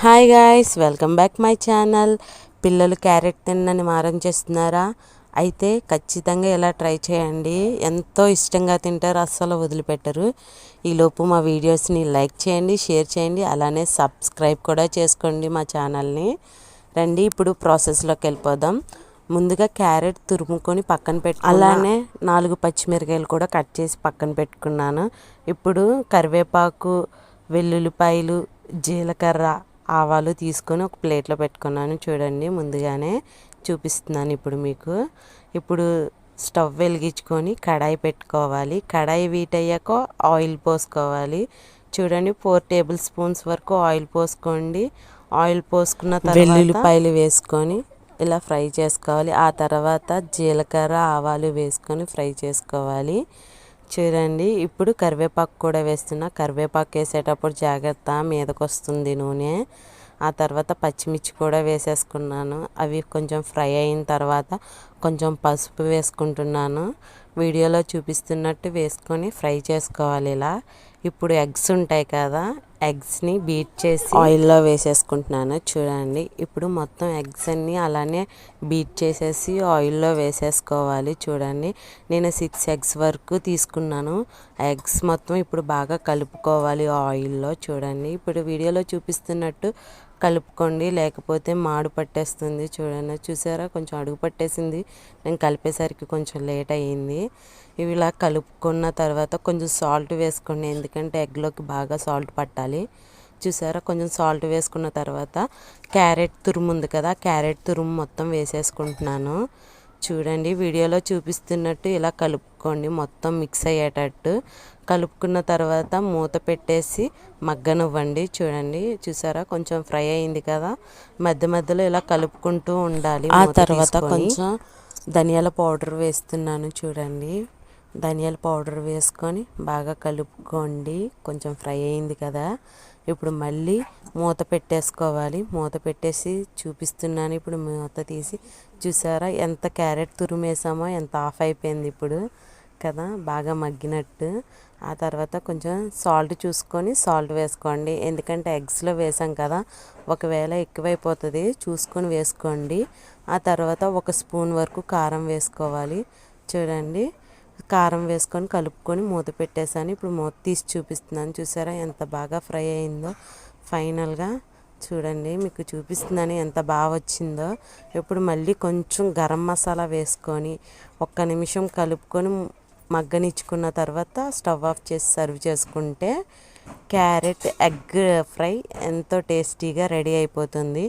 Hi guys, welcome back my channel. పిల్లలు carrot తినని మారం చేస్తున్నారా? అయితే ఖచ్చితంగా ఇలా ట్రై చేయండి. ఎంతో ఇష్టంగా తింటారు, అస్సలు వదిలిపెట్టరు. ఈలోపు మా వీడియోస్ని లైక్ చేయండి, షేర్ చేయండి, అలానే సబ్స్క్రైబ్ కూడా చేసుకోండి మా ఛానల్ని. రండి ఇప్పుడు ప్రాసెస్లోకి వెళ్ళిపోదాం. ముందుగా క్యారెట్ తురుముకొని పక్కన అలానే 4 పచ్చిమిరకాయలు కూడా కట్ చేసి పక్కన పెట్టుకున్నాను. ఇప్పుడు కరివేపాకు, వెల్లుల్లిపాయలు, జీలకర్ర, ఆవాలు తీసుకొని ఒక ప్లేట్లో పెట్టుకున్నాను. చూడండి, ముందుగానే చూపిస్తున్నాను ఇప్పుడు మీకు. ఇప్పుడు స్టవ్ వెలిగించుకొని కడాయి పెట్టుకోవాలి. కడాయి వీట్ అయ్యాక ఆయిల్ పోసుకోవాలి. చూడండి, 4 టేబుల్ స్పూన్స్ వరకు ఆయిల్ పోసుకోండి. ఆయిల్ పోసుకున్న తర్వాత వెల్లుల్లిపాయలు వేసుకొని ఇలా ఫ్రై చేసుకోవాలి. ఆ తర్వాత జీలకర్ర, ఆవాలు వేసుకొని ఫ్రై చేసుకోవాలి. చూడండి, ఇప్పుడు కరివేపాకు కూడా వేస్తున్నా. కరివేపాకు వేసేటప్పుడు జాగ్రత్త, మీదకి వస్తుంది నూనె. ఆ తర్వాత పచ్చిమిర్చి కూడా వేసేసుకున్నాను. అవి కొంచెం ఫ్రై అయిన తర్వాత కొంచెం పసుపు వేసుకుంటున్నాను. వీడియోలో చూపిస్తున్నట్టు వేసుకొని ఫ్రై చేసుకోవాలి ఇలా. ఇప్పుడు ఎగ్స్ ఉంటాయి కదా, ఎగ్స్ని బీట్ చేసి ఆయిల్లో వేసేసుకుంటున్నాను. చూడండి, ఇప్పుడు మొత్తం ఎగ్స్ అన్నీ అలానే బీట్ చేసేసి ఆయిల్లో వేసేసుకోవాలి. చూడండి, నేను 6 ఎగ్స్ వరకు తీసుకున్నాను. ఎగ్స్ మొత్తం ఇప్పుడు బాగా కలుపుకోవాలి ఆయిల్లో. చూడండి, ఇప్పుడు వీడియోలో చూపిస్తున్నట్టు కలుపుకోండి, లేకపోతే మాడు పట్టేస్తుంది. చూడండి, చూసారా, కొంచెం అడుగు పట్టేసింది. నేను కలిపేసరికి కొంచెం లేట్ అయ్యింది. ఇవి ఇలా కలుపుకున్న తర్వాత కొంచెం సాల్ట్ వేసుకోండి, ఎందుకంటే ఎగ్లోకి బాగా సాల్ట్ పట్టాలి. చూసారా, కొంచెం సాల్ట్ వేసుకున్న తర్వాత క్యారెట్ తురుము ఉంది కదా, క్యారెట్ తురుము మొత్తం వేసేసుకుంటున్నాను. చూడండి, వీడియోలో చూపిస్తున్నట్టు ఇలా కలుపుకోండి, మొత్తం మిక్స్ అయ్యేటట్టు. కలుపుకున్న తర్వాత మూత పెట్టేసి మగ్గనివ్వండి. చూడండి, చూసారా, కొంచెం ఫ్రై అయింది కదా, మధ్య మధ్యలో ఇలా కలుపుకుంటూ ఉండాలి. ఆ తర్వాత కొంచెం ధనియాల పౌడర్ వేస్తున్నాను. చూడండి, ధనియాల పౌడర్ వేసుకొని బాగా కలుపుకోండి. కొంచెం ఫ్రై అయింది కదా, ఇప్పుడు మళ్ళీ మూత పెట్టేసుకోవాలి. మూత పెట్టేసి చూపిస్తున్నాను. ఇప్పుడు మూత తీసి చూసారా, ఎంత క్యారెట్ తురిమేసామో, ఎంత ఆఫ్ అయిపోయింది ఇప్పుడు కదా, బాగా మగ్గినట్టు. ఆ తర్వాత కొంచెం సాల్ట్ చూసుకొని సాల్ట్ వేసుకోండి, ఎందుకంటే ఎగ్స్లో వేసాం కదా, ఒకవేళ ఎక్కువైపోతుంది, చూసుకొని వేసుకోండి. ఆ తర్వాత 1 స్పూన్ వరకు కారం వేసుకోవాలి. చూడండి, కారం వేసుకొని కలుపుకొని మూత పెట్టేసాను. ఇప్పుడు మూత తీసి చూపిస్తున్నాను. చూసారా, ఎంత బాగా ఫ్రై అయిందో. ఫైనల్గా చూడండి, మీకు చూపిస్తున్నాను ఎంత బాగా వచ్చిందో. ఇప్పుడు మళ్ళీ కొంచెం గరం మసాలా వేసుకొని 1 నిమిషం కలుపుకొని మగ్గనిచ్చుకున్న తర్వాత స్టవ్ ఆఫ్ చేసి సర్వ్ చేసుకుంటే క్యారెట్ ఎగ్ ఫ్రై ఎంతో టేస్టీగా రెడీ అయిపోతుంది.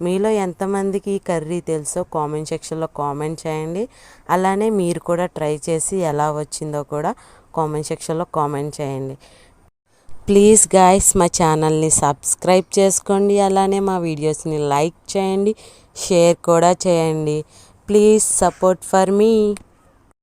మీలో ఎంతమందికి ఈ కర్రీ తెలుసో కామెంట్ సెక్షన్లో కామెంట్ చేయండి. అలానే మీరు కూడా ట్రై చేసి ఎలా వచ్చిందో కూడా కామెంట్ సెక్షన్లో కామెంట్ చేయండి. ప్లీజ్ గాయ్స్, మా ఛానల్ని సబ్స్క్రైబ్ చేసుకోండి, అలానే మా వీడియోస్ని లైక్ చేయండి, షేర్ కూడా చేయండి. Please support for me.